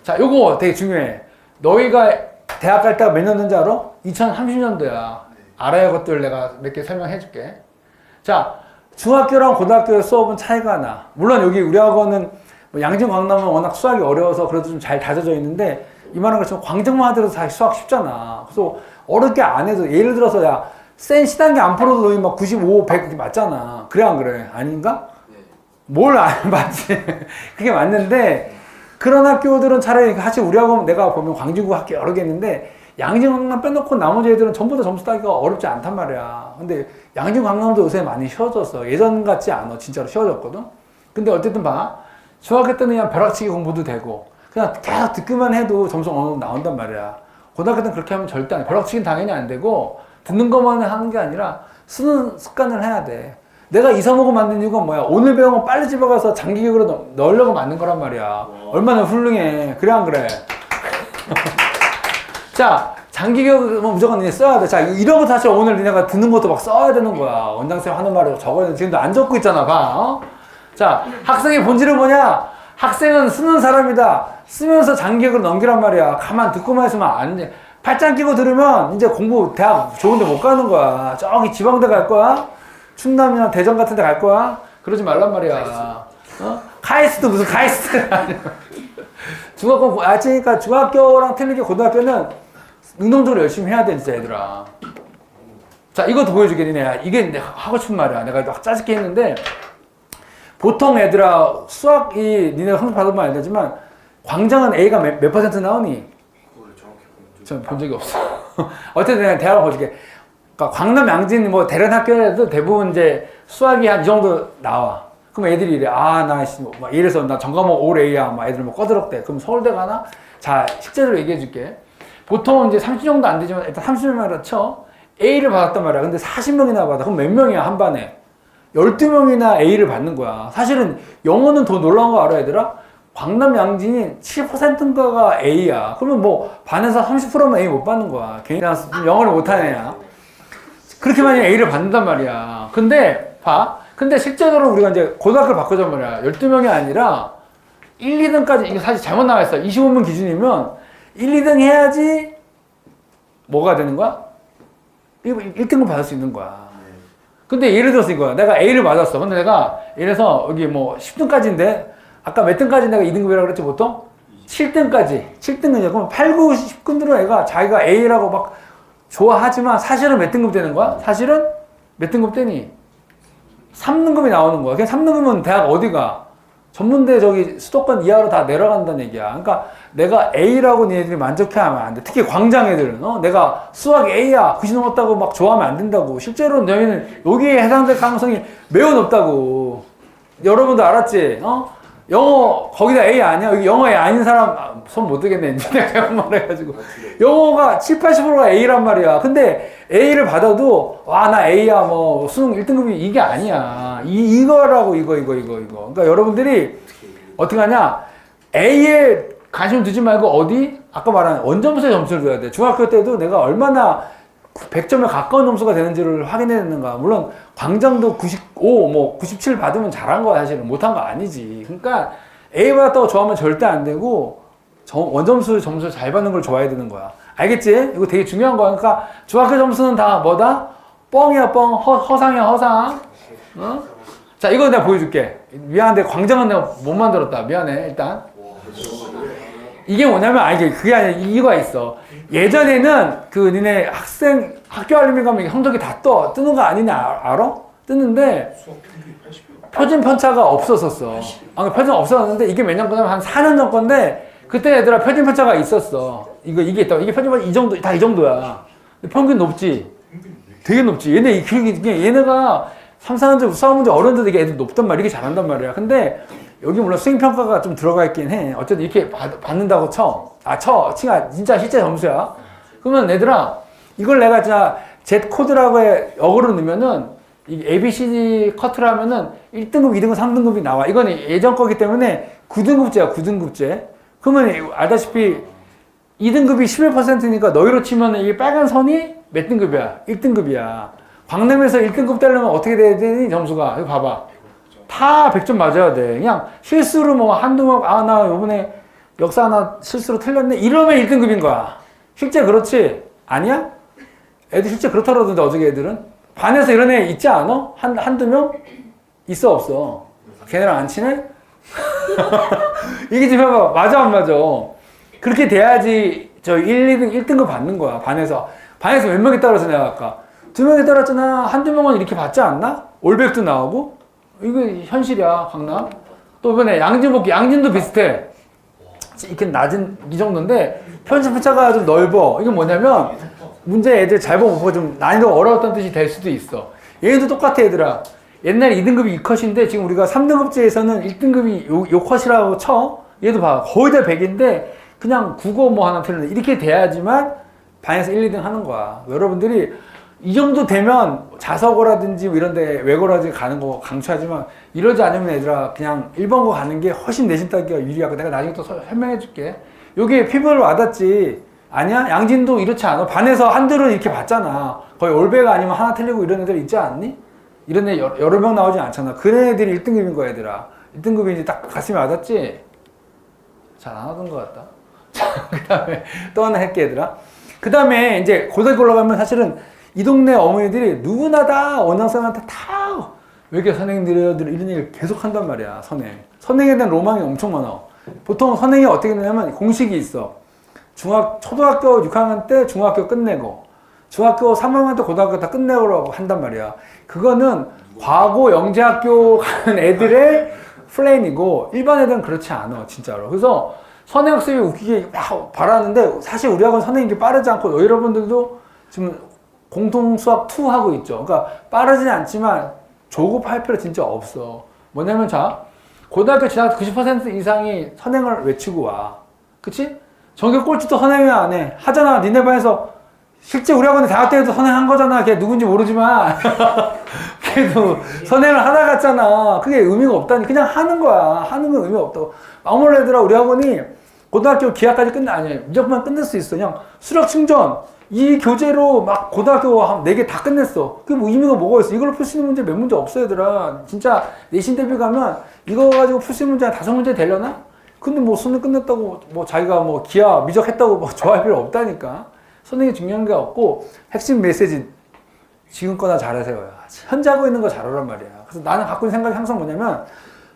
자, 요거 되게 중요해. 너희가 대학 갈 때가 몇 년도인지 알아? 2030년도야. 알아야 할 것들 내가 몇 개 설명해 줄게. 자, 중학교랑 고등학교의 수업은 차이가 나. 물론 여기 우리 학원은 뭐 양진 광남은 워낙 수학이 어려워서 그래도 좀 잘 다져져 있는데 이만한 것처럼 광정만 하더라도 사실 수학 쉽잖아. 그래서 어렵게 안 해도 예를 들어서 야, 센 시단계 안 풀어도 너희 막 95, 100 이렇게 맞잖아. 그래 안 그래? 아닌가? 뭘 안 맞지? 그게 맞는데 그런 학교들은 차라리 사실 우리 학원 내가 보면 광진구 학교 여러 개 있는데 양진강남 빼놓고 나머지 애들은 전부 다 점수 따기가 어렵지 않단 말이야. 근데 양진강남도 요새 많이 쉬워졌어. 예전 같지 않아. 진짜로 쉬워졌거든. 근데 어쨌든 봐. 중학교 때는 그냥 벼락치기 공부도 되고 그냥 계속 듣기만 해도 점수가 어느 정도 나온단 말이야. 고등학교 때는 그렇게 하면 절대 안 돼. 벼락치기는 당연히 안 되고 듣는 것만 하는 게 아니라 쓰는 습관을 해야 돼. 내가 이사목을 만든 이유가 뭐야? 오늘 배운 거 빨리 집에 가서 장기교육으로 넣으려고 만든 거란 말이야. 얼마나 훌륭해. 그래 안 그래? 자, 장기교육 뭐 무조건 니네 써야 돼. 자, 이런 거 사실 오늘 니네가 듣는 것도 막 써야 되는 거야. 원장쌤 하는 말을 적어야 돼. 지금도 안 적고 있잖아. 봐. 어? 자, 학생의 본질은 뭐냐? 학생은 쓰는 사람이다. 쓰면서 장기교육을 넘기란 말이야. 가만 듣고만 있으면 안 돼. 팔짱 끼고 들으면 이제 공부 대학 좋은 데 못 가는 거야. 저기 지방대 갈 거야? 충남이나 대전 같은 데 갈 거야? 그러지 말란 말이야. 어? 카이스트 무슨 카이스트 중학교, 그러니까 중학교랑 틀리게 고등학교는 능동적으로 열심히 해야 돼, 진짜 얘들아. 자, 이것도 보여주게 니네. 이게 내가 하고 싶은 말이야. 내가 막 짜증게 했는데 보통 얘들아 수학이 니네가 성적 받으면 알겠지만 광장은 A가 몇 퍼센트 나오니? 전 본 적이 없어. 어쨌든 내가 대학을 보여줄게. 그러니까 광남 양진 뭐 대련 학교에도 대부분 이제 수학이 한 이 정도 나와. 그럼 애들이 이래. 아, 나 막 이래서 나 전과목 올 A야. 막 애들 뭐 꺼들었대. 그럼 서울대 가나? 자, 실제로 얘기해 줄게. 보통 이제 30 정도 안 되지만 일단 30명이라 쳐. A를 받았단 말이야. 근데 40명이나 받아. 그럼 몇 명이야, 한 반에? 12명이나 A를 받는 거야. 사실은 영어는 더 놀라운 거 알아, 얘들아? 광남 양진이 7%인가가 A야. 그러면 뭐 반에서 30%면 A 못 받는 거야. 괜히 영어를 못하는 애야. 그렇게만 A를 받는단 말이야. 근데 봐. 근데 실제로 우리가 이제 고등학교를 바꾸자 말이야. 12명이 아니라 1, 2등까지 이게 사실 잘못 나와 있어. 25명 기준이면 1, 2등 해야지 뭐가 되는 거야? 1등급 받을 수 있는 거야. 근데 예를 들어서 이거야. 내가 A를 맞았어. 근데 내가 예를 들어서 여기 뭐 10등까지인데 아까 몇 등까지 내가 2등급이라고 그랬지 보통? 7등까지. 7등급이야. 그럼 8, 9, 10등급으로 애가 자기가 A라고 막 좋아하지만 사실은 몇 등급 되는 거야? 사실은 몇 등급 되니? 3등급이 나오는 거야. 그냥 3등급은 대학 어디가? 전문대 저기 수도권 이하로 다 내려간다는 얘기야. 그러니까 내가 A라고 니네들이 만족해하면 안 돼. 특히 광장 애들은 내가 수학 A야 90 넘었다고 막 좋아하면 안 된다고. 실제로 너희는 여기에 해당될 가능성이 매우 높다고. 여러분도 알았지? 영어 거기다 A 아니야? 여기 영어 A 아닌 사람 손 못 들겠네. 내가 말해가지고 영어가 7, 80%가 A란 말이야. 근데 A를 받아도 와 나 A야 뭐 수능 1등급이 이게 아니야. 이거라고 이거. 그러니까 여러분들이 어떻게 하냐? A에 관심 두지 말고 어디? 아까 말한 원점수에 점수를 줘야 돼. 중학교 때도 내가 얼마나 100점에 가까운 점수가 되는지를 확인해야 되는가. 물론 광장도 95, 뭐 97 받으면 잘한 거야. 사실은 못한 거 아니지. 그러니까 A 받았다고 좋아하면 절대 안 되고 원점수 점수 잘 받는 걸 좋아해야 되는 거야. 알겠지? 이거 되게 중요한 거야. 그러니까 중학교 점수는 다 뭐다? 뻥이야 뻥. 허상이야 허상. 어? 자, 이거 내가 보여줄게. 미안한데 광장은 내가 못 만들었다. 미안해 일단. 이게 뭐냐면 그게 아니라 이유가 있어. 예전에는 그 니네 학교 알림이 가면 성적이 다 뜨는 거 아니냐 알아? 뜨는데 표준 편차가 없었었어. 표준 없었는데 이게 몇 년 거냐면 한 4년 전 건데 그때 얘들아 표준 편차가 있었어. 이게 있다. 이게 표준 편차 이 정도 다 이 정도야. 평균 높지. 되게 높지. 얘네가 3, 4년 전 수학 문제 어려운데도 이게 애들 높단 말이야. 이게 잘한단 말이야. 근데 여기 물론 수행평가가 좀 들어가 있긴 해. 어쨌든 이렇게 받는다고 쳐. 진짜 실제 점수야. 그러면 얘들아, 이걸 내가 진짜 Z 코드라고 역으로 넣으면은, 이 ABCD 커트를 하면은 1등급, 2등급, 3등급이 나와. 이건 예전 거기 때문에 9등급제야, 9등급제. 그러면 알다시피 2등급이 11%니까 너희로 치면 이게 빨간 선이 몇 등급이야? 1등급이야. 광남에서 1등급 되려면 어떻게 돼야 되니? 점수가. 이거 봐봐. 다 100점 맞아야 돼. 그냥 실수로 뭐 한두 번, 나 요번에 역사 하나 실수로 틀렸네? 이러면 1등급인 거야. 실제 그렇지? 아니야? 애들 실제 그렇다 그러던데, 어저께 애들은? 반에서 이런 애 있지 않아? 한두 명? 있어, 없어? 걔네랑 안 친해? 이게 좀 해봐. 맞아, 안 맞아? 그렇게 돼야지 저 1, 2등, 1등급 받는 거야, 반에서. 반에서 몇 명이 떨어져, 내가 아까. 2명이 떨어졌잖아. 한두 명은 이렇게 받지 않나? 올백도 나오고? 이거 현실이야, 강남. 또 이번에 양진도 비슷해. 이렇게 낮은 이 정도인데 편차 편차가 좀 넓어. 이건 뭐냐면 문제 애들 잘 보고 못 보고 좀 난이도가 어려웠다는 뜻이 될 수도 있어. 얘도 똑같아 얘들아. 옛날에 2등급이 2컷인데 지금 우리가 3등급제에서는 1등급이 요 컷이라고 쳐. 얘도 봐. 거의 다 100인데 그냥 국어 뭐 하나 틀렸네. 이렇게 돼야지만 반에서 1, 2등 하는 거야. 여러분들이 이 정도 되면 자석어라든지 뭐 이런 데 외고라든지 가는 거 강추하지만 이러지 않으면 얘들아 그냥 1번고 가는 게 훨씬 내신 따기가 유리하고 내가 나중에 또 설명해 줄게. 요게 피부로 와닿지? 아니야? 양진도 이렇지 않아? 반에서 한둘은 이렇게 봤잖아. 거의 올배가 아니면 하나 틀리고 이런 애들 있지 않니? 이런 애 여러 명 나오지 않잖아. 그런 애들이 1등급인 거야 얘들아. 1등급이 이제 딱 가슴에 와닿지? 잘 안 하던 것 같다. 자, 그 다음에 또 하나 할게 얘들아. 그 다음에 이제 고등학교 올라가면 사실은 이 동네 어머니들이 누구나 다 원장선생한테 다 외교 선행들이들 이런 얘기를 계속 한단 말이야. 선행에 대한 로망이 엄청 많아. 보통 선행이 어떻게 되냐면 공식이 있어. 초등학교 6학년 때 중학교 끝내고 중학교 3학년 때 고등학교 다 끝내고 한단 말이야. 그거는 과거 영재학교 가는 애들의 플랜이고 일반 애들은 그렇지 않아 진짜로. 그래서 선행학습이 웃기게 막 바라는데 사실 우리 학원 선행이 이렇게 빠르지 않고 여러분들도 지금 공통 수학 2 하고 있죠. 그러니까 빠르지는 않지만 조급할 필요 진짜 없어. 뭐냐면 자, 고등학교 진학 90% 이상이 선행을 외치고 와. 그치? 전교 꼴찌도 선행을 안 해. 하잖아. 니네 반에서 실제 우리 학원에 대학 때도 선행한 거잖아. 걔 누군지 모르지만 걔도 선행을 하다 갔잖아. 그게 의미가 없다니. 그냥 하는 거야. 하는 건 의미가 없다고. 아무리 얘들아 우리 학원이 고등학교 기하까지 무조건 끝낼 수 있어. 그냥 수력 충전 이 교재로 막 고등학교 한 4개 다 끝냈어. 그게 뭐 의미가 뭐가 있어. 이걸로 풀 수 있는 문제 몇 문제 없어 얘들아. 진짜 내신 대비 가면 이거 가지고 풀 수 있는 문제 한 5문제 되려나? 근데 뭐 수능 끝냈다고 뭐 자기가 뭐 기하 미적했다고 뭐 좋아할 필요 없다니까. 선행이 중요한 게 없고 핵심 메시지 지금껏나 잘하세요. 현재 하고 있는 거 잘하란 말이야. 그래서 나는 갖고 있는 생각이 항상 뭐냐면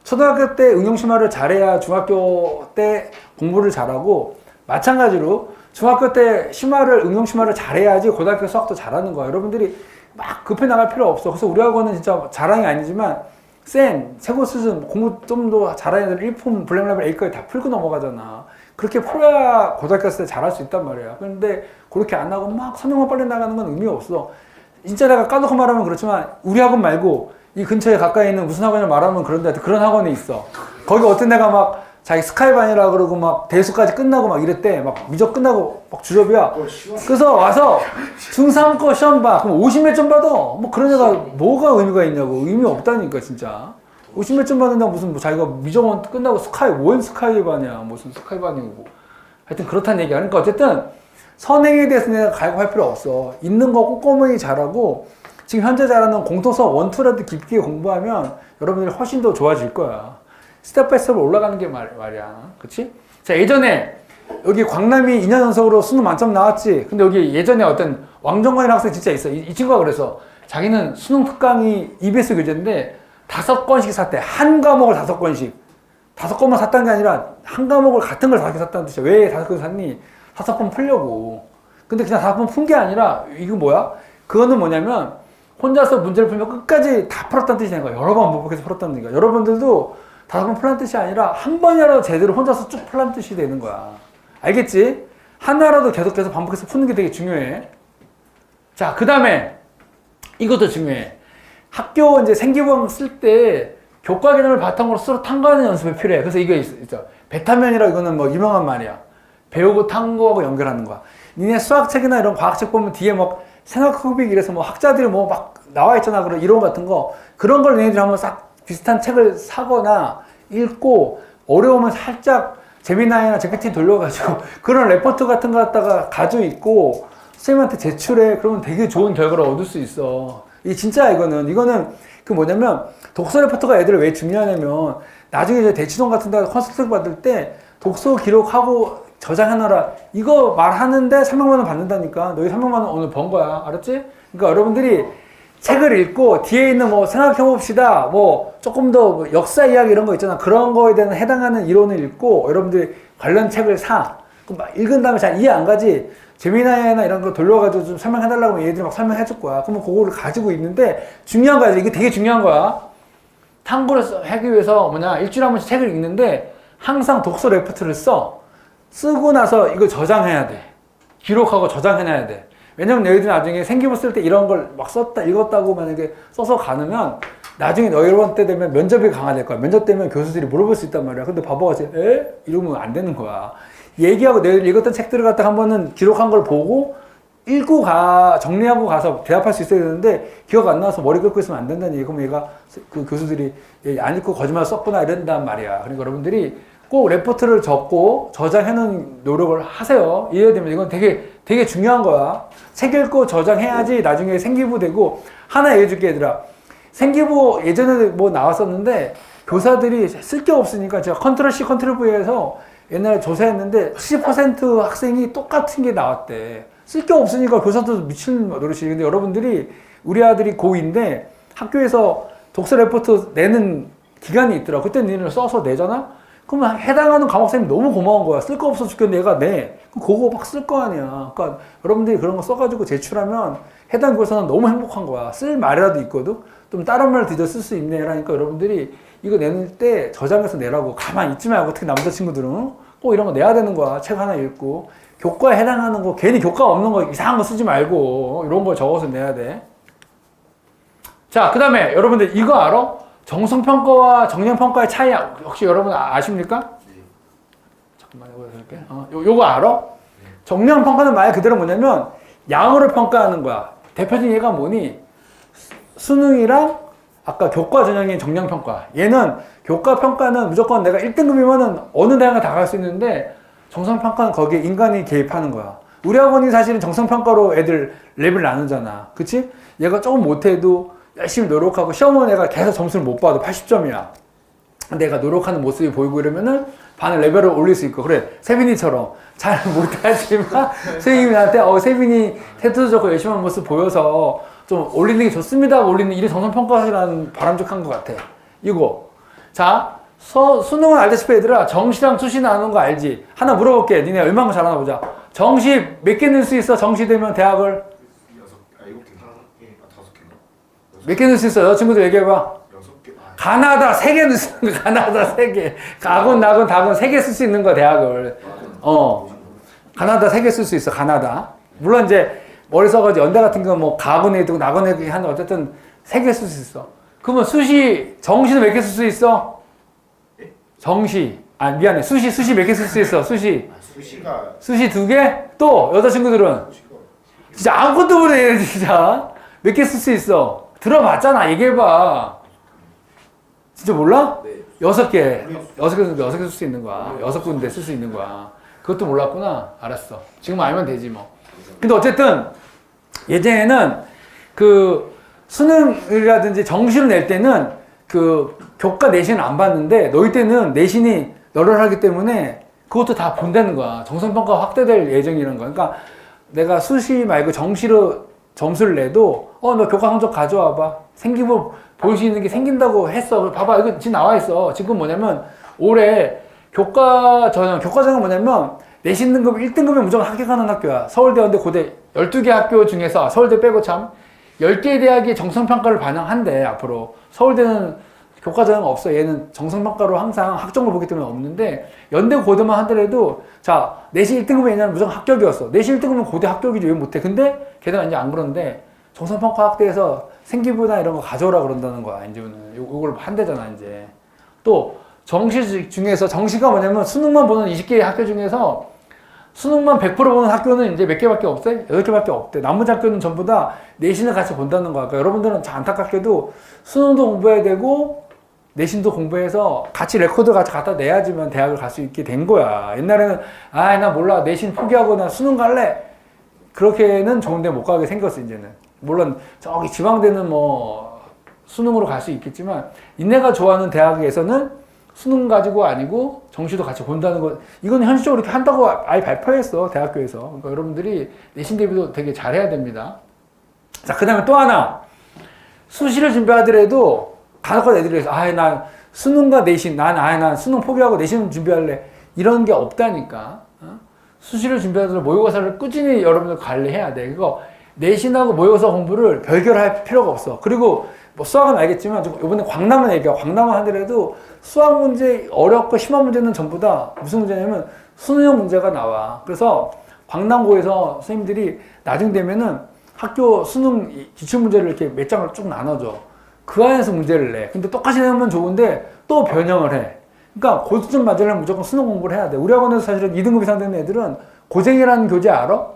초등학교 때 응용심화를 잘해야 중학교 때 공부를 잘하고 마찬가지로 중학교 때 응용심화를 잘해야지 고등학교 수학도 잘하는 거야. 여러분들이 막 급해 나갈 필요 없어. 그래서 우리 학원은 진짜 자랑이 아니지만 최고 수준 공부 좀 더 잘하는 애들 1품 블랙 레벨 A까지 다 풀고 넘어가잖아. 그렇게 풀어야 고등학교 때 잘할 수 있단 말이야. 그런데 그렇게 안 하고 막 선행만 빨리 나가는 건 의미 없어. 진짜 내가 까놓고 말하면 그렇지만 우리 학원 말고 이 근처에 가까이 있는 무슨 학원을 말하면 그런데 그런 학원이 있어. 거기 어떤 애가 막 자기 스카이반이라 그러고 막 대수까지 끝나고 막 이랬대. 막 미적 끝나고 막 주접이야. 그래서 와서 중3 거 시험 봐. 그럼 50몇 점 받아. 뭐 그런 애가 뭐가 의미가 있냐고. 의미 없다니까 진짜. 50몇 점 받는다고 무슨 뭐 자기가 미적원 끝나고 뭔 스카이반이야. 무슨 스카이반이고. 하여튼 그렇다는 얘기야. 그러니까 어쨌든 선행에 대해서 내가 갈구할 필요 없어. 있는 거 꼼꼼히 잘하고 지금 현재 잘하는 공통수업 1, 2라도 깊게 공부하면 여러분들이 훨씬 더 좋아질 거야. 스텝 바이 스텝으로 올라가는 게 말이야. 그치? 자, 예전에 여기 광남이 2년 연속으로 수능 만점 나왔지? 근데 여기 예전에 어떤 왕정관이라는 학생 진짜 있어. 이 친구가 그래서 자기는 수능 특강이 EBS 교재인데 5권씩 샀대. 한 과목을 5권씩. 5권만 샀다는 게 아니라 한 과목을 같은 걸 5개 샀다는 뜻이야. 왜 5권 샀니? 5권 풀려고. 근데 그냥 5권 푼 게 아니라 이거 뭐야? 그거는 뭐냐면 혼자서 문제를 풀면 끝까지 다 풀었다는 뜻이 아니라 여러 번 반복해서 풀었다는 얘기야. 여러분들도 5번 풀란 뜻이 아니라 한 번이라도 제대로 혼자서 쭉 풀란 뜻이 되는 거야. 알겠지? 하나라도 계속해서 반복해서 푸는 게 되게 중요해. 자, 그 다음에 이것도 중요해. 학교 이제 생기부험 쓸 때 교과 개념을 바탕으로 서로 탐구하는 연습이 필요해. 그래서 이게 있어. 배타면이라 이거는 뭐 유명한 말이야. 배우고 탐구하고 연결하는 거야. 니네 수학책이나 이런 과학책 보면 뒤에 막 생각흡익 이래서 뭐 학자들이 뭐 막 나와 있잖아. 그런 이론 같은 거. 그런 걸 너희들이 한번 싹 비슷한 책을 사거나 읽고 어려우면 살짝 제미나이나 GPT 돌려가지고 그런 레포트 같은 거 갖다가 가지고 있고 선생님한테 제출해. 그러면 되게 좋은 결과를 얻을 수 있어. 이게 진짜 이거는 그 뭐냐면 독서 레포트가 애들을 왜 중요하냐면 나중에 이제 대치동 같은 데 컨설팅 받을 때 독서 기록하고 저장해놔라. 이거 말하는데 300만 원 받는다니까. 너희 300만 원 오늘 번 거야. 알았지? 그러니까 여러분들이 책을 읽고 뒤에 있는 뭐 생각해봅시다. 뭐 조금 더 역사 이야기 이런 거 있잖아. 그런 거에 대한 해당하는 이론을 읽고 여러분들이 관련 책을 사. 그럼 막 읽은 다음에 잘 이해 안 가지. 제미나이나 이런 거 돌려가지고 좀 설명해달라고 하면 얘들이 막 설명해 줄 거야. 그러면 그거를 가지고 있는데 중요한 거야. 이게 되게 중요한 거야. 탐구를 하기 위해서 뭐냐. 일주일에 한 번씩 책을 읽는데 항상 독서 레포트를 써. 쓰고 나서 이걸 저장해야 돼. 기록하고 저장해놔야 돼. 왜냐면 너희들이 나중에 생기부 쓸 때 이런 걸 막 썼다, 읽었다고 만약에 써서 가능면 나중에 너희들 때 되면 면접이 강화될 거야. 면접 때면 교수들이 물어볼 수 있단 말이야. 근데 바보같이, 에? 이러면 안 되는 거야. 얘기하고 너희들 읽었던 책들을 갖다 한번은 기록한 걸 보고 읽고 정리하고 가서 대답할 수 있어야 되는데 기억 안 나서 머리 긁고 있으면 안 된다는 얘기. 그럼 얘가 그 교수들이 안 읽고 거짓말 썼구나 이런단 말이야. 그러니까 여러분들이 꼭 레포트를 적고 저장해놓은 노력을 하세요. 이해되면 이건 되게 중요한 거야. 책 읽고 저장해야지 나중에 생기부 되고. 하나 얘기해줄게 얘들아. 생기부 예전에 뭐 나왔었는데 교사들이 쓸 게 없으니까 제가 컨트롤 C 컨트롤 V에서 옛날에 조사했는데 70% 학생이 똑같은 게 나왔대. 쓸 게 없으니까 교사도 미친 노릇이. 근데 여러분들이 우리 아들이 고2인데 학교에서 독서 레포트 내는 기간이 있더라. 그때 니네를 써서 내잖아? 그러면 해당하는 과목쌤이 너무 고마운 거야. 쓸 거 없어 죽겠는데 얘가 내. 그럼 그거 막 쓸 거 아니야. 그러니까 여러분들이 그런 거 써가지고 제출하면 해당 교사는 너무 행복한 거야. 쓸 말이라도 있거든? 좀 다른 말 뒤져 쓸 수 있네. 라니까 여러분들이 이거 내는 때 저장해서 내라고. 가만히 있지 말고. 특히 남자친구들은 꼭 이런 거 내야 되는 거야. 책 하나 읽고. 교과에 해당하는 거, 괜히 교과 없는 거 이상한 거 쓰지 말고 이런 거 적어서 내야 돼. 자, 그 다음에 여러분들 이거 알아? 정성평가와 정량평가의 차이 혹시 여러분 아십니까? 네. 잠깐만 이거 요거 알아? 네. 정량평가는 말 그대로 뭐냐면 양으로 평가하는 거야. 대표적인 예가 뭐니? 수능이랑 아까 교과 전형인 정량평가. 얘는 교과 평가는 무조건 내가 1등급이면은 어느 대학에 다 갈 수 있는데 정성평가는 거기에 인간이 개입하는 거야. 우리 학원이 사실은 정성평가로 애들 랩을 나누잖아. 그치? 얘가 조금 못해도 열심히 노력하고 시험은 내가 계속 점수를 못 봐도 80점이야. 내가 노력하는 모습이 보이고 이러면은 반을 레벨을 올릴 수 있고. 그래, 세빈이처럼 잘 못하지만 선생님이 나한테 세빈이 태도도 좋고 열심히 하는 모습 보여서 좀 올리는 게 좋습니다. 올리는 일이 정성평가라는 바람직한 것 같아. 이거. 자, 수능은 알다시피 얘들아 정시랑 수시 나누는 거 알지? 하나 물어볼게. 니네 얼마나 잘하나 보자. 정시 몇 개 낼 수 있어? 정시 되면 대학을? 5개, 5개, 5개. 몇 개 낼 수 있어? 여자친구들 얘기해봐. 6개. 가나다 3개 낼 수 있는 거야. 가나다 3개. 가군, 나군, 다군 3개 쓸 수 있는 거야, 대학을. 가나다 3개 쓸 수 있어, 가나다. 물론 이제 머리 써가지고 연대 같은 거 뭐 가군에 두고 나군에 하는 어쨌든 3개 쓸 수 있어. 그러면 정시는 몇 개 쓸 수 있어? 정시. 미안해. 수시 몇 개 쓸 수 있어? 수시 2개? 또 여자친구들은? 진짜 아무것도 모르네, 진짜. 몇 개 쓸 수 있어? 들어봤잖아. 얘기해봐. 진짜 몰라? 네. 6개. 6개 쓸 수 있는 거야. 6군데 쓸 수 있는 거야. 그것도 몰랐구나. 알았어. 지금 알면 되지 뭐. 근데 어쨌든 예전에는 그 수능이라든지 정시를 낼 때는 그 교과 내신을 안 봤는데 너희 때는 내신이 널널하기 때문에 그것도 다 본다는 거야. 정성평가 확대될 예정이라는 거야. 그러니까 내가 수시 말고 정시로 점수를 내도 너 교과 성적 가져와봐. 생기부 볼 수 있는 게 생긴다고 했어. 봐봐. 이거 지금 나와 있어. 지금 뭐냐면 올해 교과전형은 뭐냐면 내신 등급 1등급에 무조건 합격하는 학교야. 서울대, 연대, 고대 12개 학교 중에서 서울대 빼고 참 10개 대학이 정성평가를 반영한대. 앞으로 서울대는 교과전형 없어. 얘는 정성평가로 항상 학점을 보기 때문에 없는데 연대, 고대만 하더라도 자 내신 1등급에 얘는 무조건 합격이었어. 내신 1등급은 고대 합격이지 왜 못해. 근데 게다가 이제 안 그런데 정성평가 확대해서 생기부나 이런 거 가져오라 그런다는 거야. 이제는 요걸 한대잖아. 이제 또 정시 중에서 정시가 뭐냐면 수능만 보는 20개의 학교 중에서 수능만 100% 보는 학교는 이제 몇 개밖에 없대? 8개밖에 없대. 나머지 학교는 전부 다 내신을 같이 본다는 거야. 그러니까 여러분들은 참 안타깝게도 수능도 공부해야 되고 내신도 공부해서 같이 레코드 같이 갖다 내야지만 대학을 갈 수 있게 된 거야. 옛날에는 나 몰라. 내신 포기하고 나 수능 갈래. 그렇게는 좋은데 못 가게 생겼어. 이제는. 물론 저기 지방대는 뭐 수능으로 갈 수 있겠지만 니네가 좋아하는 대학에서는 수능 가지고 아니고 정시도 같이 본다는 거, 이건 현실적으로 이렇게 한다고 아예 발표했어, 대학교에서. 그러니까 여러분들이 내신 대비도 되게 잘해야 됩니다. 자, 그 다음에 또 하나. 수시를 준비하더라도 간혹가다 애들이 해서 난 수능과 내신, 난 수능 포기하고 내신 준비할래. 이런 게 없다니까. 수시를 준비하더라도 모의고사를 꾸준히 여러분들 관리해야 돼. 그거 내신하고 모의고사 공부를 별개로 필요가 없어. 그리고 뭐 수학은 알겠지만 이번에 광남은 얘기야. 광남은 하더라도 수학 문제 어렵고 심한 문제는 전부 다 무슨 문제냐면 수능형 문제가 나와. 그래서 광남고에서 선생님들이 나중 되면은 학교 수능 기출문제를 이렇게 몇 장을 쭉 나눠줘. 그 안에서 문제를 내. 근데 똑같이 내면 좋은데 또 변형을 해. 그러니까 고수점 맞으려면 무조건 수능 공부를 해야 돼. 우리 학원에서 사실은 2등급 이상 되는 애들은 고쟁이라는 교재 알아?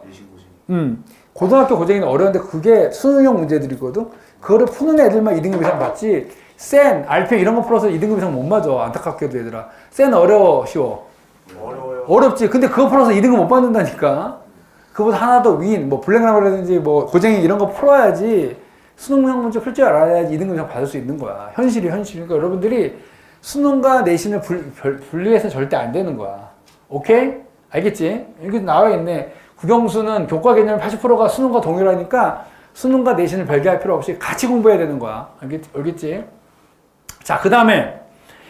고등학교 고쟁이는 어려운데 그게 수능형 문제들이거든. 그거를 푸는 애들만 2등급 이상 받지. 센, RPM 이런 거 풀어서 2등급 이상 못 맞아. 안타깝게도 얘들아. 센 어려워, 쉬워? 어려워요. 어렵지. 근데 그거 풀어서 2등급 못 받는다니까. 그보다 하나 더 윈, 뭐 블랙라버라든지 뭐 고쟁이 이런 거 풀어야지 수능형 문제 풀 줄 알아야지 2등급 이상 받을 수 있는 거야. 현실이. 그러니까 여러분들이 수능과 내신을 분리해서 절대 안 되는 거야. 오케이? 알겠지? 여기 나와 있네. 국영수는 교과 개념 80%가 수능과 동일하니까 수능과 내신을 별개할 필요 없이 같이 공부해야 되는 거야. 알겠지? 자, 그 다음에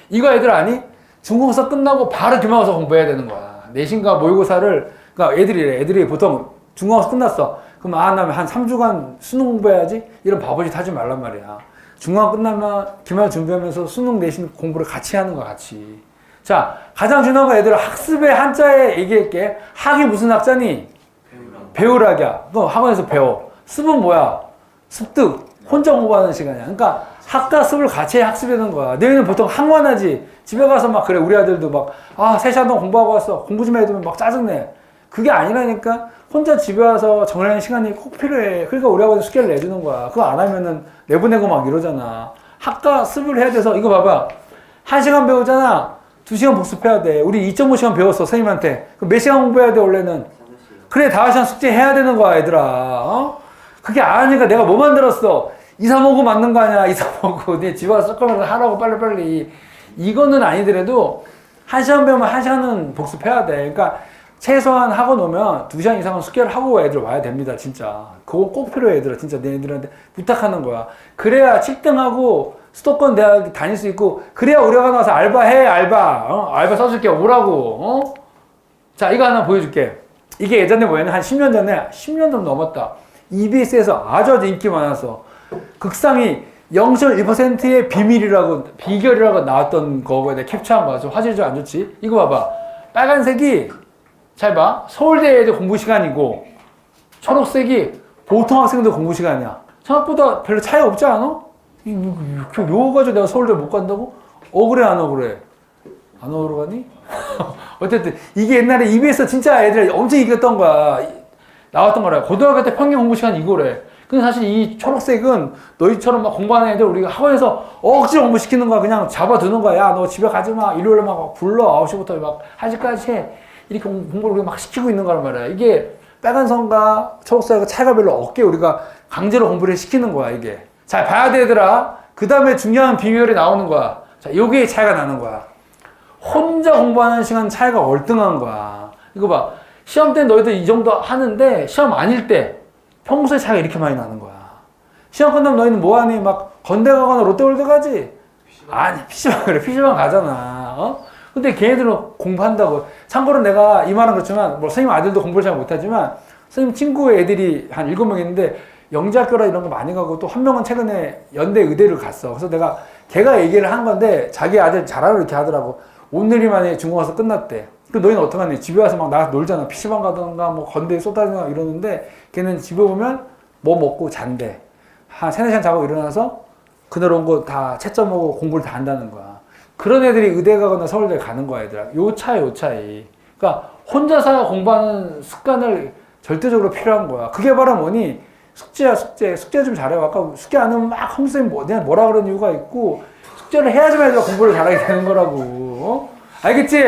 이거 애들 아니? 중국어사 끝나고 바로 기말고사 공부해야 되는 거야. 내신과 모의고사를, 그러니까 애들이 보통 중국어사 끝났어. 그럼 나면 한 3주간 수능 공부해야지? 이런 바보짓 하지 말란 말이야. 중학교 끝나면 기말 준비하면서 수능 내신 공부를 같이 하는 거야, 같이. 자, 가장 중요한 거 애들 학습의 한자에 얘기할게. 학이 무슨 학자니? 배우락이야. 너 학원에서 배워. 습은 뭐야? 습득. 혼자 공부하는 시간이야. 그러니까 학과 습을 같이 학습하는 거야. 너희는 보통 학만하지. 집에 가서 막 그래. 우리 아들도 막 3시간 동안 공부하고 왔어. 공부 좀 해두면 막 짜증내. 그게 아니라니까. 혼자 집에 와서 정리하는 시간이 꼭 필요해. 그러니까 우리 학원에 숙제를 내주는 거야. 그거 안 하면은 내보내고 막 이러잖아. 학과 습을 해야 돼서 이거 봐봐. 1시간 배우잖아. 2시간 복습해야 돼. 우리 2.5시간 배웠어, 선생님한테. 그럼 몇 시간 공부해야 돼, 원래는? 그래, 5시간 숙제 해야 되는 거야, 얘들아. 그게 아니니까 내가 뭐 만들었어? 2, 3, 5, 9 맞는 거 아니야, 2, 3, 5, 9. 네 집에 와서 섞으면서 하라고, 빨리빨리. 이거는 아니더라도 1시간 배우면 1시간은 복습해야 돼. 그러니까 최소한 하고 놓으면 2시간 이상은 숙제를 하고 애들 와야 됩니다, 진짜. 그거 꼭 필요해, 얘들아. 진짜 얘들한테 부탁하는 거야. 그래야 7등하고 수도권 대학 다닐 수 있고, 그래야 우리 학원 와서 알바해, 알바. 알바 써줄게, 오라고. 자, 이거 하나 보여줄게. 이게 예전에 뭐였냐? 한 10년 전에, 10년 좀 넘었다. EBS에서 아주 인기 많았어. 극상이 0.1%의 비결이라고 나왔던 거에 내가 캡처한 거야. 좀 화질이 좀 안 좋지? 이거 봐봐. 빨간색이, 잘 봐. 서울대 애들 공부 시간이고, 초록색이 보통 학생들 공부 시간이야. 생각보다 별로 차이 없지 않아? 요거 가지고 내가 서울대 못 간다고? 억울해, 안 억울해? 안 억울하니? 어쨌든, 이게 옛날에 EBS 진짜 애들 엄청 이겼던 거야. 나왔던 거라. 고등학교 때 평균 공부 시간 이거래. 근데 사실 이 초록색은 너희처럼 막 공부하는 애들 우리가 학원에서 억지로 공부시키는 거야. 그냥 잡아두는 거야. 야, 너 집에 가지 마. 일요일에 막 불러. 9시부터 막 1시까지 해. 이렇게 공부를 막 시키고 있는 거란 말이야. 이게 빨간 선과 초록색과 차이가 별로 없게 우리가 강제로 공부를 시키는 거야, 이게. 잘 봐야 되더라. 그 다음에 중요한 비밀이 나오는 거야. 자, 요게 차이가 나는 거야. 혼자 공부하는 시간 차이가 월등한 거야. 이거 봐. 시험 때 너희들 이 정도 하는데 시험 아닐 때 평소에 차이가 이렇게 많이 나는 거야. 시험 끝나면 너희는 뭐하니? 막 건대 가거나 롯데월드 가지? 아니, PC방 그래. PC방 가잖아. 근데 걔네들은 공부한다고. 참고로 내가 이 말은 그렇지만, 뭐 선생님 아들도 공부를 잘 못하지만, 선생님 친구 애들이 한 7명 있는데, 영재학교라 이런 거 많이 가고, 또 한 명은 최근에 연대 의대를 갔어. 그래서 내가, 걔가 얘기를 한 건데, 자기 아들 잘하라고 이렇게 하더라고. 오늘이 만에 중국어서 끝났대. 그 너희는 어떡하니? 집에 와서 막 나가서 놀잖아. PC방 가던가, 뭐 건대에 쏟아지거나 이러는데, 걔는 집에 오면 뭐 먹고 잔대. 한 3, 4시간 자고 일어나서, 그날 온 거 다 채점하고 공부를 다 한다는 거야. 그런 애들이 의대 가거나 서울대 가는 거야, 얘들아. 요 차이. 그러니까 혼자서 공부하는 습관을 절대적으로 필요한 거야. 그게 바로 뭐니? 숙제야, 숙제. 숙제 좀 잘해. 아까 숙제 안 하면 막 선생님 뭐라 그런 이유가 있고, 숙제를 해야지만 애들아 공부를 잘하게 되는 거라고. 알겠지?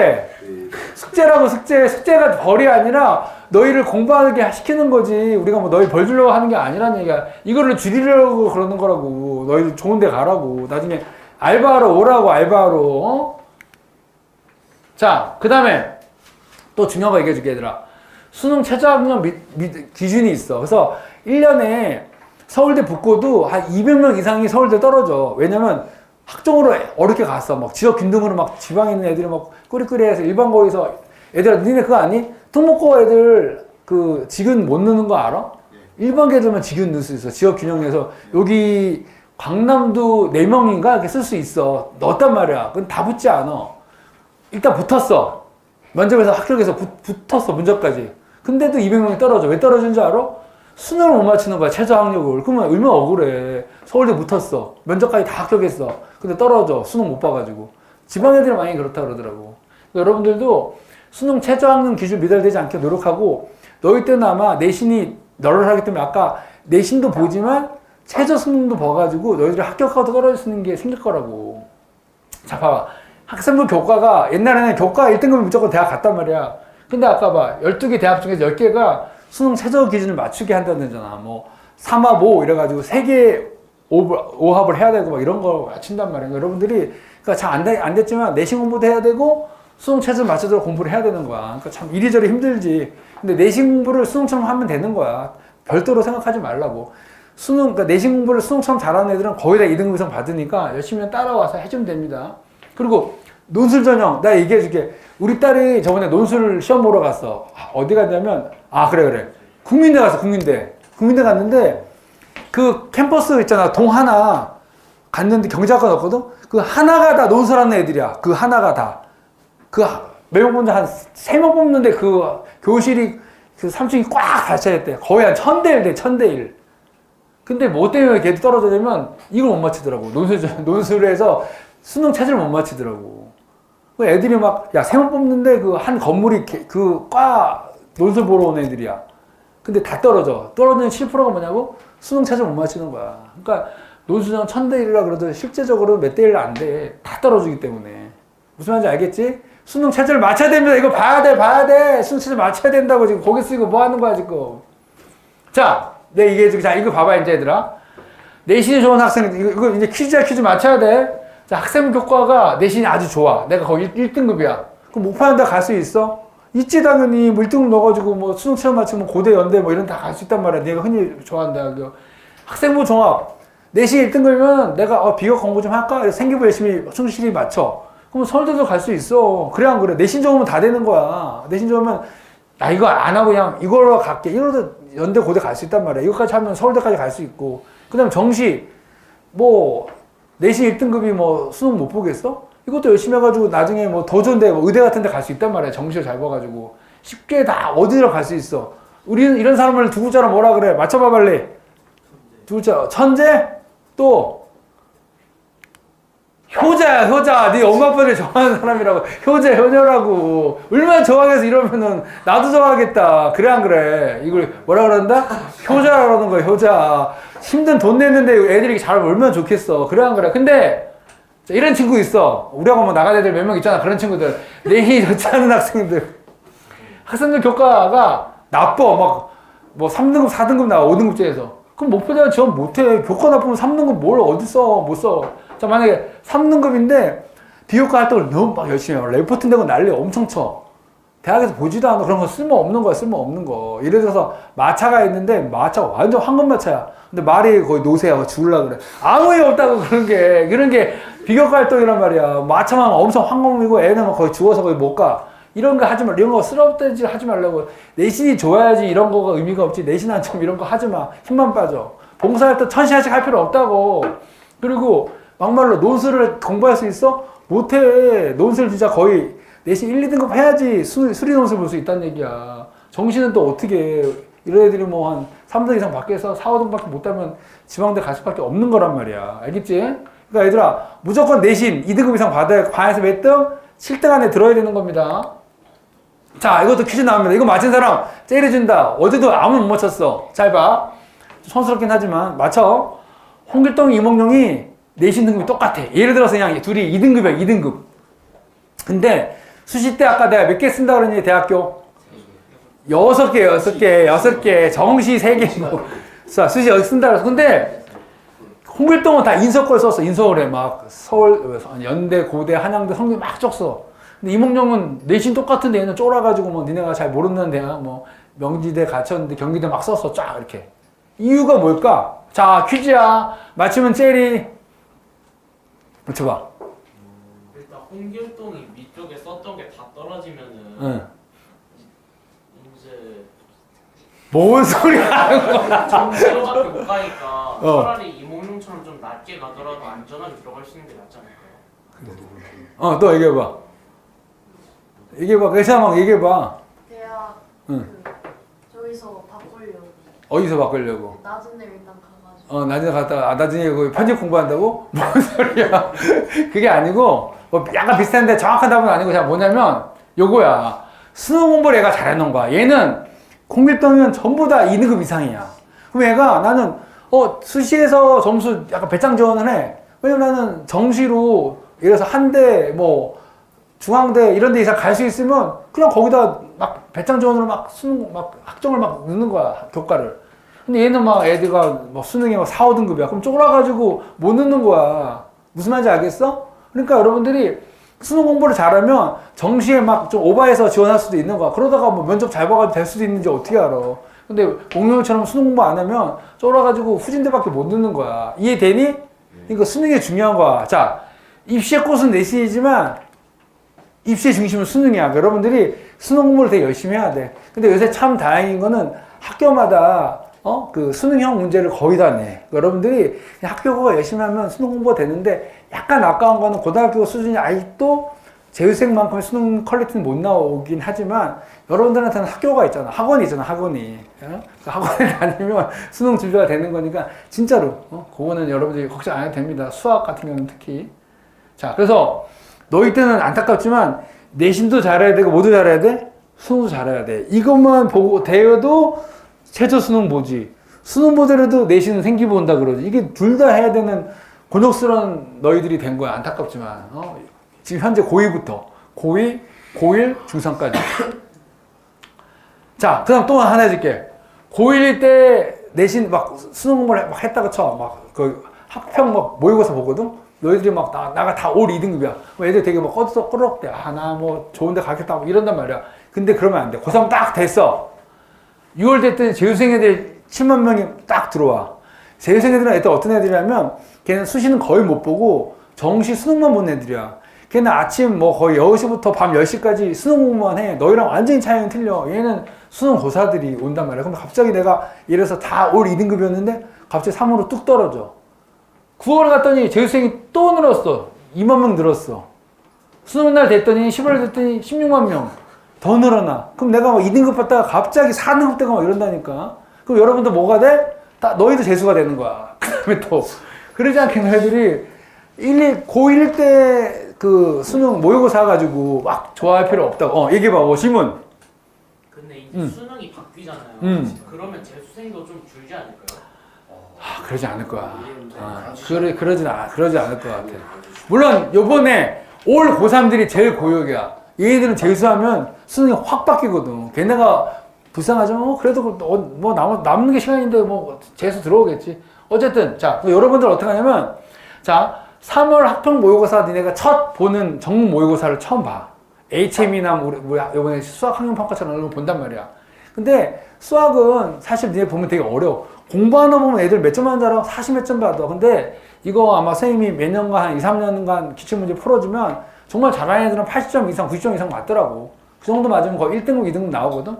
숙제라고 숙제가 벌이 아니라 너희를 공부하게 시키는 거지. 우리가 뭐 너희 벌 주려고 하는 게 아니란 얘기야. 이거를 줄이려고 그러는 거라고. 너희들 좋은 데 가라고. 나중에 알바하러 오라고, 알바하러. 자, 그 다음에 또 중요한 거 얘기해 줄게, 얘들아. 수능 최저학력 기준이 있어. 그래서 1년에 서울대 붙고도 한 200명 이상이 서울대 떨어져. 왜냐면 학종으로 어렵게 갔어. 막 지역 균등으로 막 지방에 있는 애들이 막 꾸리꾸리해서 일반고에서 애들아, 니네 그거 아니? 특목고 애들 그 직은 못 넣는 거 알아? 일반고 애들만 직은 넣을 수 있어. 지역 균형에서 여기 강남도 4명인가 이렇게 쓸 수 있어. 넣었단 말이야. 그건 다 붙지 않아. 일단 붙었어. 면접에서 합격해서 붙었어. 문제까지. 근데도 200명이 떨어져. 왜 떨어진 줄 알아? 수능을 못 맞추는 거야. 최저 학력을. 그러면 얼마나 억울해. 서울대 붙었어. 면접까지 다 합격했어. 근데 떨어져. 수능 못 봐가지고. 지방 애들이 많이 그렇다 그러더라고. 여러분들도 수능 최저 학력 기준 미달되지 않게 노력하고, 너희 때는 아마 내신이 널널하기 때문에 아까 내신도 보지만 최저 수능도 봐가지고 너희들이 합격하고 떨어질 수 있는 게 생길 거라고. 자, 봐봐. 학생부 교과가 옛날에는 교과 1등급이 무조건 대학 갔단 말이야. 근데 아까 봐. 12개 대학 중에서 10개가 수능 최저 기준을 맞추게 한다는 거잖아. 뭐 3합 5 이래가지고 3개 5합을 해야 되고 막 이런 걸 맞춘단 말이야. 여러분들이 그러니까 잘 안 됐지만 내신 공부도 해야 되고 수능 최저 맞춰서 공부를 해야 되는 거야. 그러니까 참 이리저리 힘들지. 근데 내신 공부를 수능처럼 하면 되는 거야. 별도로 생각하지 말라고. 그러니까 내신 공부를 수능처럼 잘하는 애들은 거의 다 2등급 이상 받으니까 열심히 따라와서 해주면 됩니다. 그리고 논술 전형, 나 얘기해 줄게. 우리 딸이 저번에 논술 시험 보러 갔어. 어디 갔냐면, 그래. 국민대 갔어, 국민대. 국민대 갔는데, 그 캠퍼스 있잖아, 동하나. 갔는데 경제학과 넣었거든? 그 하나가 다 논술하는 애들이야. 그 하나가 다. 매번 본데 한 3명 뽑는데 그 교실이 그 3층이 꽉 닫혀있대. 거의 한 1000대 1 돼, 1000대 1. 근데 뭐 때문에 걔도 떨어지냐면 이걸 못 맞히더라고. 논술에서 수능 체제를 못 맞히더라고. 애들이 막, 야, 3명 뽑는데 그 한 건물이 논술 보러 온 애들이야. 근데 다 떨어져. 떨어지는 7%가 뭐냐고? 수능 체제를 못 맞히는 거야. 그러니까 논술은 1000대 1이라 그래도 실제적으로 몇 대 1은 안 돼. 다 떨어지기 때문에. 무슨 말인지 알겠지? 수능 체제를 맞춰야 됩니다. 이거 봐야 돼. 수능 체제 맞춰야 된다고 지금 거기 쓰고 뭐 하는 거야, 지금. 자, 이거 봐봐, 이제 얘들아. 내신이 좋은 학생, 이거 이제 퀴즈 맞춰야 돼. 자, 학생부 교과가 내신이 아주 좋아. 내가 거의 1등급이야. 그럼 목표하는 데 갈 수 있어? 있지, 당연히. 뭐 1등급 넣어가지고 뭐 수능 체험 맞추면 고대, 연대 뭐 이런 데 다 갈 수 있단 말이야. 내가 흔히 좋아하는 대학교. 학생부 종합. 내신 1등급이면 내가 비교 공부 좀 할까? 생기부 열심히 충실히 맞춰. 그럼 서울대도 갈 수 있어. 그래, 안 그래? 내신 좋으면 다 되는 거야. 내신 좋으면, 나 이거 안 하고 그냥 이걸로 갈게. 이걸로 연대, 고대 갈 수 있단 말이야. 이거까지 하면 서울대까지 갈 수 있고. 그 다음 정시, 내신 1등급이 수능 못 보겠어? 이것도 열심히 해가지고 나중에 더 좋은데, 의대 같은 데 갈 수 있단 말이야. 정시를 잘 봐가지고. 쉽게 다 어디로 갈 수 있어. 우리는 이런 사람을 두 글자로 뭐라 그래? 맞춰봐, 빨리. 두 글자. 천재? 또, 효자. 네 엄마 아빠를 좋아하는 사람이라고. 효녀라고. 얼마나 좋아해서 이러면은 나도 좋아하겠다. 그래, 안 그래? 이걸 뭐라 그런다? 효자라는 거야, 효자. 힘든 돈 냈는데 애들이 잘 얼마나 좋겠어. 그래, 안 그래? 근데 이런 친구 있어. 우리하고 나간 애들 몇 명 있잖아. 그런 친구들. 내신이 좋지 않은 학생들. 학생들 교과가 나빠. 3등급, 4등급 나와. 5등급제에서. 그럼 목표대학 지원 못해. 교과 나쁘면 3등급 뭘 어디 써? 못 써. 자, 만약에 3등급인데 비교과 활동을 너무 막 열심히 해요. 레포트 내고 난리 엄청 쳐. 대학에서 보지도 않아. 그런 거 쓸모없는 거야, 쓸모없는 거. 예를 들어서 마차가 있는데 마차가 완전 황금마차야. 근데 말이 거의 노새야. 죽으려고 그래. 아무 일 없다고 그런 게 비교과 활동이란 말이야. 마차만 엄청 황금이고 애는 거의 죽어서 거의 못 가. 이런 거 하지 마. 이런 거 쓸데없이 하지 말라고. 내신이 좋아야지 이런 거가 의미가 없지. 내신 안 좋으면 이런 거 하지 마. 힘만 빠져. 봉사할 때 1000시간씩 할 필요 없다고. 그리고 막말로 논술을 공부할 수 있어? 못해. 논술 진짜 거의 내신 1, 2등급 해야지 수리 논술 볼 수 있다는 얘기야. 정시는 또 어떻게 해. 이런 애들이 한 3등 이상 밖에서 4, 5등밖에 못하면 지방대 갈 수밖에 없는 거란 말이야. 알겠지? 그러니까 얘들아, 무조건 내신 2등급 이상 받아야 반에서 몇 등? 7등 안에 들어야 되는 겁니다. 자, 이것도 퀴즈 나옵니다. 이거 맞힌 사람 째려준다. 어제도 아무도 못 맞췄어. 잘 봐. 촌스럽긴 하지만 맞춰. 홍길동, 이몽룡이 내신 등급이 똑같아. 예를 들어서 그냥 둘이 2등급이야, 2등급. 근데 수시 때 아까 내가 몇 개 쓴다 그러니 대학교? 6개. 정시 3개. 수시 여기 쓴다 그랬어. 근데 홍길동은 다 인서걸 썼어. 인서울에 서울, 연대, 고대, 한양대 성적 막 적어. 근데 이몽룡은 내신 똑같은데 얘는 쫄아가지고 뭐 니네가 잘 모르는 대학 뭐 명지대 갇혔는데 경기대 막 썼어 쫙 이렇게. 이유가 뭘까? 자 퀴즈야. 맞추면 젤리. 맞춰봐. 일단 홍길동이 위쪽에 썼던 게 다 떨어지면은 응. 이제 뭔 소리 하는 거야? 정시로밖에 못 가니까 어. 차라리 이몽룡처럼 좀 낮게 가더라도 안전하게 들어갈 수 있는 게 낫지 않을까요? 또 얘기해봐. 얘기해봐. 그래서 막 얘기해봐. 대학 응. 저기서 바꾸려고 어디서 바꾸려고? 낮은 데 일단 가가지고 나중에 갔다가 나중에 그 편집 공부한다고? 뭔 소리야? 그게 아니고 뭐 약간 비슷한데 정확한 답은 아니고 자 뭐냐면 요거야. 수능 공부를 얘가 잘해놓은 거야. 얘는 홍길동이면 전부 다 2등급 이상이야. 그럼 얘가 나는 수시에서 점수 약간 배짱 지원을 해. 왜냐면 나는 정시로 예를 들어서 한대 뭐 중앙대 이런 데 이상 갈 수 있으면 그냥 거기다 막 배짱 지원으로 막 수능 막 학점을 막 넣는 거야 교과를. 근데 얘는 막 애들가 뭐 수능이 막 4, 5등급이야. 그럼 쪼그라가지고 못 넣는 거야. 무슨 말인지 알겠어? 그러니까 여러분들이 수능 공부를 잘하면 정시에 막 좀 오버해서 지원할 수도 있는 거야. 그러다가 뭐 면접 잘 봐가지고 될 수도 있는지 어떻게 알아. 근데 공룡처럼 수능 공부 안 하면 쫄아가지고 후진대밖에 못 넣는 거야. 이해되니? 그러니까 수능이 중요한 거야. 자, 입시의 꽃은 내신이지만 입시의 중심은 수능이야. 여러분들이 수능 공부를 되게 열심히 해야 돼. 근데 요새 참 다행인 거는 학교마다 그 수능형 문제를 거의 다 내. 여러분들이 그냥 학교가 열심히 하면 수능 공부가 되는데 약간 아까운 거는 고등학교 수준이 아직도 재수생만큼의 수능 퀄리티는 못 나오긴 하지만 여러분들한테는 학교가 있잖아. 학원이 있잖아. 학원이. 그 학원에 다니면 수능 준비가 되는 거니까 진짜로 그거는 여러분들이 걱정 안 해도 됩니다. 수학 같은 경우는 특히. 자, 그래서 너희 때는 안타깝지만 내신도 잘해야 되고 뭐도 잘해야 돼? 수능도 잘해야 돼. 이것만 보고 대여도 최저 수능 보지. 수능 보더라도 내신은 생기부 온다 그러지. 이게 둘 다 해야 되는 곤욕스러운 너희들이 된 거야. 안타깝지만. 지금 현재 고2부터. 고2, 고1, 중3까지. 자, 그 다음 또 하나 해줄게. 고1일 때 내신 막 수능 공부를 막 했다가 쳐. 막 그 학평 막 모의고사 보거든? 너희들이 막 나가 다 올 2등급이야. 애들 되게 막 꺼덕대. 나 뭐 좋은데 가겠다. 뭐 이런단 말이야. 근데 그러면 안 돼. 고3 딱 됐어. 6월 됐더니 재수생 애들 7만 명이 딱 들어와. 재수생 애들은 애들 어떤 애들이냐면 걔는 수시는 거의 못 보고 정시 수능만 보는 애들이야. 걔는 아침 뭐 거의 10시부터 밤 10시까지 수능 공부만 해. 너희랑 완전히 차이는 틀려. 얘는 수능 고사들이 온단 말이야. 그럼 갑자기 내가 예를 들어서 다 올 2등급이었는데 갑자기 3으로 뚝 떨어져. 9월 갔더니 재수생이 또 늘었어. 2만 명 늘었어. 수능 날 됐더니 10월 됐더니 16만 명. 더 늘어나. 그럼 내가 뭐 2등급 받다가 갑자기 4등급 되고 막 이런다니까. 그럼 여러분들 뭐가 돼? 다 너희도 재수가 되는 거야. 그 다음에 또. 그러지 않게 너희들이 고1 때 그 수능 모의고사 가지고 막 좋아할 필요 없다고. 얘기해봐. 질문. 근데 이제 수능이 바뀌잖아요. 그러면 재수생도 좀 줄지 않을까요? 그러지 않을 거야. 그러지 않을 것 같아. 물론 요번에 올 고3들이 제일 고역이야. 얘네들은 재수하면 수능이 확 바뀌거든. 걔네가 불쌍하지만 그래도 뭐 남는 게 시간인데 뭐 재수 들어오겠지. 어쨌든 자 여러분들 어떻게 하냐면 자 3월 학평 모의고사 니네가 첫 보는 전국 모의고사를 처음 봐. HM이나 우리 이번에 수학 학년평가처럼 이런 거 본단 말이야. 근데 수학은 사실 니네 보면 되게 어려워. 공부하는 보면 애들 몇 점만 알아? 40 몇 점 받아. 근데 이거 아마 선생님이 몇 년간 한 2, 3년간 기출문제 풀어주면 정말 잘하는 애들은 80점 이상, 90점 이상 맞더라고. 그 정도 맞으면 거의 1등급, 2등급 나오거든?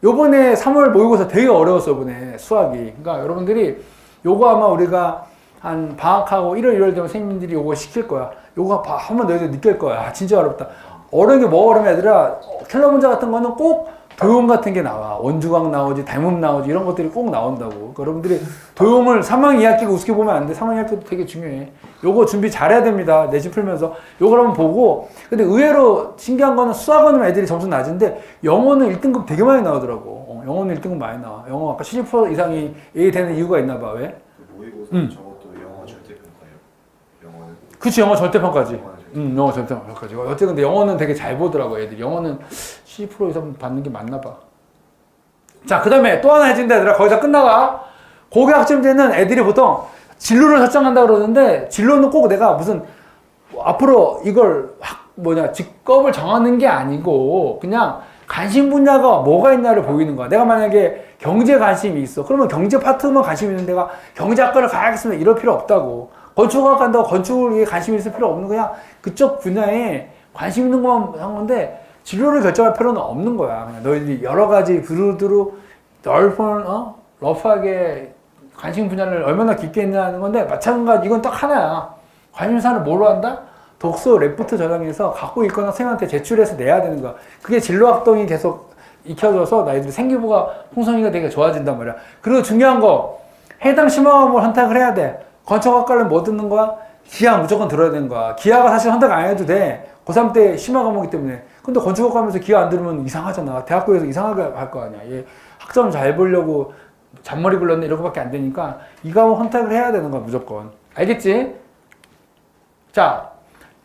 요번에 3월 모의고사 되게 어려웠어, 이번에 수학이. 그러니까 여러분들이 요거 아마 우리가 한 방학하고 1월, 2월 되면 선생님들이 요거 시킬 거야. 요거 한번 너희들 느낄 거야. 진짜 어렵다. 어려운 게 뭐가 어려면 얘들아, 킬러 문제 같은 거는 꼭 도용 같은 게 나와. 원주각 나오지, 대문 나오지, 이런 것들이 꼭 나온다고. 그러니까 여러분들이 도용을 3학 2학기가 우습게 보면 안 돼. 3학 2학기도 되게 중요해. 요거 준비 잘해야 됩니다. 내신 풀면서. 요걸 한번 보고. 근데 의외로 신기한 거는 수학은 애들이 점수 낮은데 영어는 1등급 되게 많이 나오더라고. 영어는 1등급 많이 나와. 영어 아까 70% 이상이 A 되는 이유가 있나 봐. 왜? 모의고사 저것도 영어 절대평가예요? 영어는? 그치, 영어 절대평가지. 영어 절대평가지. 어쨌든 근데 영어는 되게 잘 보더라고, 애들이. 영어는 70% 이상 받는 게 맞나 봐. 자, 그 다음에 또 하나 해준다, 얘들아. 거의 다 끝나가. 고교학점제는 애들이 보통 진로를 설정한다 그러는데, 진로는 꼭 내가 무슨, 앞으로 이걸 직업을 정하는 게 아니고 그냥 관심 분야가 뭐가 있냐를 보이는 거야. 내가 만약에 경제 관심이 있어. 그러면 경제 파트만 관심이 있는 데가 경제학과를 가야겠으면 이럴 필요 없다고. 건축학 간다고 건축에 관심이 있을 필요 없는 거야. 그쪽 분야에 관심 있는 것만 한 건데 진로를 결정할 필요는 없는 거야. 그냥 너희들이 여러 가지 두루두루 러프하게 관심 분야를 얼마나 깊게 했냐는 건데 마찬가지 이건 딱 하나야. 관심사를 뭐로 한다? 독서 레포트 저장해서 갖고 있거나 선생님한테 제출해서 내야 되는 거야. 그게 진로 활동이 계속 익혀져서 너희들이 생기부가 풍성이가 되게 좋아진단 말이야. 그리고 중요한 거 해당 심화과목을 선택을 해야 돼. 건축학과는 뭐 듣는 거야? 기하 무조건 들어야 되는 거야. 기하가 사실 선택 안 해도 돼. 고3 때 심화과목이기 때문에. 근데 건축학 가면서 기하 안 들으면 이상하잖아. 대학교에서 이상하게 할 거 아니야. 얘 학점 잘 보려고 잔머리 굴렀네 이런 거밖에 안 되니까 이 과목 선택을 해야 되는 거야 무조건. 알겠지? 자,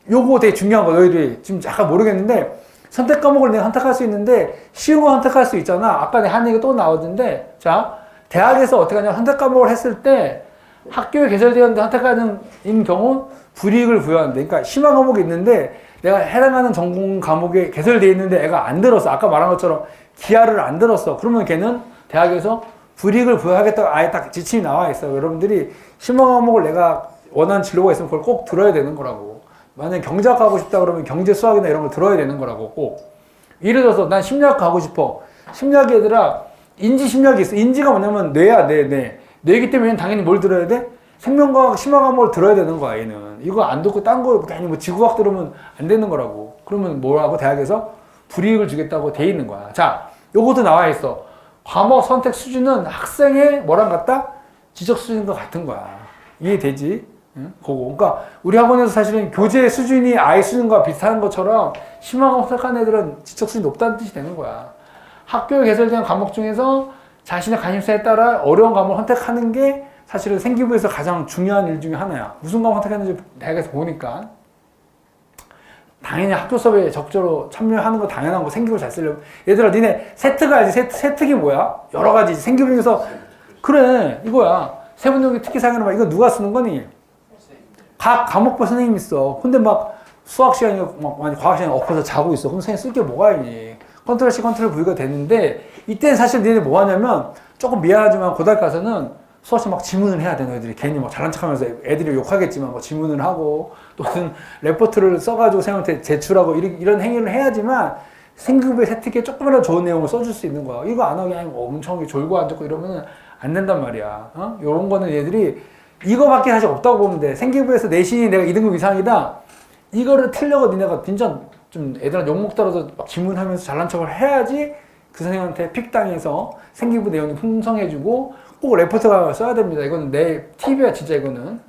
요거 되게 중요한 거 너희들이 지금 약간 모르겠는데 선택 과목을 내가 선택할 수 있는데 쉬운 거 선택할 수 있잖아. 아까 내가 한 얘기 또 나오던데 자, 대학에서 어떻게 하냐면 선택 과목을 했을 때 학교에 개설되었는데 선택하는 경우 불이익을 부여하는데 그러니까 심화 과목이 있는데 내가 해당하는 전공 과목에 개설되어 있는데 애가 안 들었어. 아까 말한 것처럼 기하를 안 들었어. 그러면 걔는 대학에서 불이익을 부여하겠다고 아예 딱 지침이 나와 있어요. 여러분들이 심화 과목을 내가 원하는 진로가 있으면 그걸 꼭 들어야 되는 거라고. 만약에 경제학 가고 싶다 그러면 경제 수학이나 이런 걸 들어야 되는 거라고 꼭. 예를 들어서 난 심리학 가고 싶어. 심리학 얘들아 인지 심리학이 있어. 인지가 뭐냐면 뇌야 뇌. 뇌이기 때문에 얘는 당연히 뭘 들어야 돼? 생명과학, 심화 과목을 들어야 되는 거야 얘는. 이거 안 듣고 딴 거 괜히 뭐 지구과학 들으면 안 되는 거라고. 그러면 뭐라고 대학에서 불이익을 주겠다고 돼 있는 거야. 자, 요것도 나와 있어. 과목 선택 수준은 학생의 뭐랑 같다? 지적 수준과 같은 거야. 이해되지? 응? 그거. 그러니까 우리 학원에서 사실은 교재 수준이 아이 수준과 비슷한 것처럼 심화 과목 선택한 애들은 지적 수준이 높다는 뜻이 되는 거야. 학교에 개설된 과목 중에서 자신의 관심사에 따라 어려운 과목을 선택하는 게 사실은 생기부에서 가장 중요한 일 중에 하나야. 무슨 과목 선택했는지 대학에서 보니까 당연히 학교 수업에 적절로 참여하는 거 당연한 거. 생기부 잘 쓰려면 얘들아 니네 세특가 알지? 세특이 뭐야? 여러 가지 생기부 중에서 그래 이거야. 세분역의 특기사항이란 말 이거 누가 쓰는 거니? 각 과목별 선생님이 있어. 근데 막 수학 시간이 막 과학 시간에 엎어서 자고 있어. 그럼 선생님 쓸 게 뭐가 있니? 컨트롤 C 컨트롤 V가 되는데 이때는 사실 니네 뭐 하냐면 조금 미안하지만 고등학교 가서는 수업시 막 지문을 해야 돼. 너희들이 괜히 막 잘난 척하면서 애들이 욕하겠지만 뭐 지문을 하고 또는 레포트를 써가지고 선생님한테 제출하고 이런 행위를 해야지만 생기부의 세특기에 조금이라도 좋은 내용을 써줄 수 있는 거야. 이거 안 하고 그냥 엄청 졸고 앉고 이러면 안 된단 말이야. 요런 거는 얘들이 이거밖에 사실 없다고 보면 돼. 생기부에서 내신이 내가 2등급 이상이다. 이거를 틀려고 니네가 진짜 좀 애들한테 욕먹더라도 막 질문하면서 잘난 척을 해야지 그 선생님한테 픽당해서 생기부 내용이 풍성해지고 꼭 레포트가 써야 됩니다. 이거는 내 팁이야 진짜 이거는.